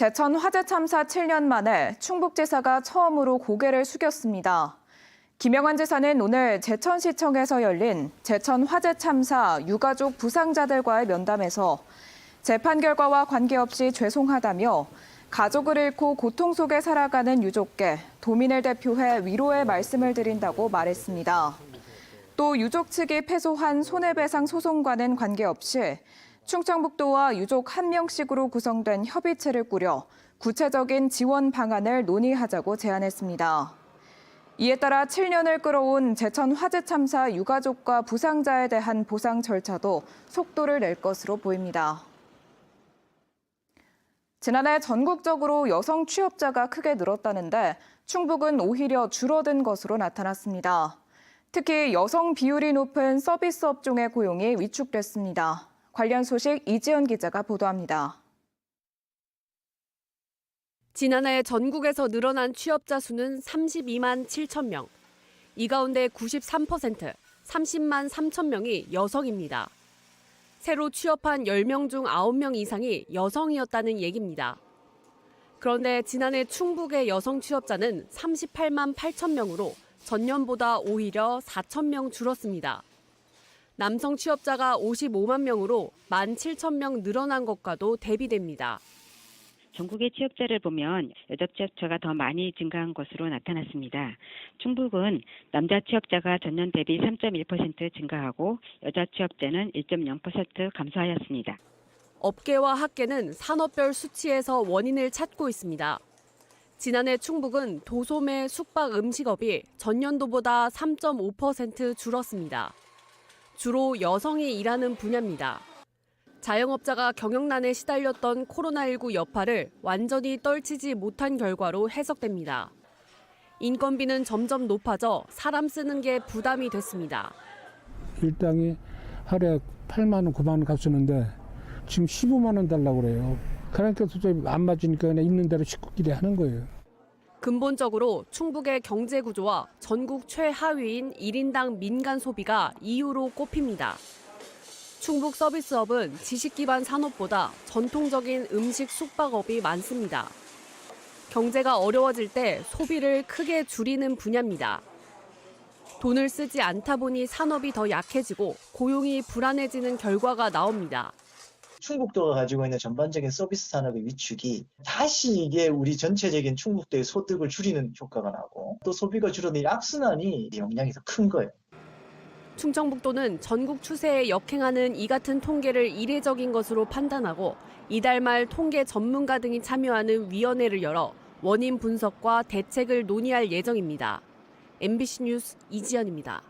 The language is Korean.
제천 화재 참사 7년 만에 충북지사가 처음으로 고개를 숙였습니다. 김영환 지사는 오늘 제천시청에서 열린 제천 화재 참사 유가족 부상자들과의 면담에서 재판 결과와 관계없이 죄송하다며 가족을 잃고 고통 속에 살아가는 유족께 도민을 대표해 위로의 말씀을 드린다고 말했습니다. 또 유족 측이 패소한 손해배상 소송과는 관계없이 충청북도와 유족 1명씩으로 구성된 협의체를 꾸려 구체적인 지원 방안을 논의하자고 제안했습니다. 이에 따라 7년을 끌어온 제천 화재 참사 유가족과 부상자에 대한 보상 절차도 속도를 낼 것으로 보입니다. 지난해 전국적으로 여성 취업자가 크게 늘었다는데 충북은 오히려 줄어든 것으로 나타났습니다. 특히 여성 비율이 높은 서비스 업종의 고용이 위축됐습니다. 관련 소식 이지연 기자가 보도합니다. 지난해 전국에서 늘어난 취업자 수는 32만 7천 명. 이 가운데 93%, 30만 3천 명이 여성입니다. 새로 취업한 10명 중 9명 이상이 여성이었다는 얘기입니다. 그런데 지난해 충북의 여성 취업자는 38만 8천 명으로 전년보다 오히려 4천 명 줄었습니다. 남성 취업자가 55만 명으로 1만 7천 명 늘어난 것과도 대비됩니다. 전국의 취업자를 보면 여자 취업자가 더 많이 증가한 것으로 나타났습니다. 충북은 남자 취업자가 전년 대비 3.1% 증가하고 여자 취업자는 1.0% 감소하였습니다. 업계와 학계는 산업별 수치에서 원인을 찾고 있습니다. 지난해 충북은 도소매 숙박 음식업이 전년도보다 3.5% 줄었습니다. 주로 여성이 일하는 분야입니다. 자영업자가 경영난에 시달렸던 코로나19 여파를 완전히 떨치지 못한 결과로 해석됩니다. 인건비는 점점 높아져 사람 쓰는 게 부담이 됐습니다. 일당이 하루에 8만 원, 9만 원 값쓰는데 지금 15만 원 달라고 그래요. 그러니까 도저히 안 맞으니까 그냥 있는 대로 식구끼리 하는 거예요. 근본적으로 충북의 경제 구조와 전국 최하위인 1인당 민간 소비가 이유로 꼽힙니다. 충북 서비스업은 지식 기반 산업보다 전통적인 음식 숙박업이 많습니다. 경제가 어려워질 때 소비를 크게 줄이는 분야입니다. 돈을 쓰지 않다 보니 산업이 더 약해지고 고용이 불안해지는 결과가 나옵니다. 충북도가 가지고 있는 전반적인 서비스 산업의 위축이 다시 이게 우리 전체적인 충북도의 소득을 줄이는 효과가 나고 또 소비가 줄어든 이 악순환이 영향이 더 큰 거예요. 충청북도는 전국 추세에 역행하는 이 같은 통계를 이례적인 것으로 판단하고 이달 말 통계 전문가 등이 참여하는 위원회를 열어 원인 분석과 대책을 논의할 예정입니다. MBC 뉴스 이지연입니다.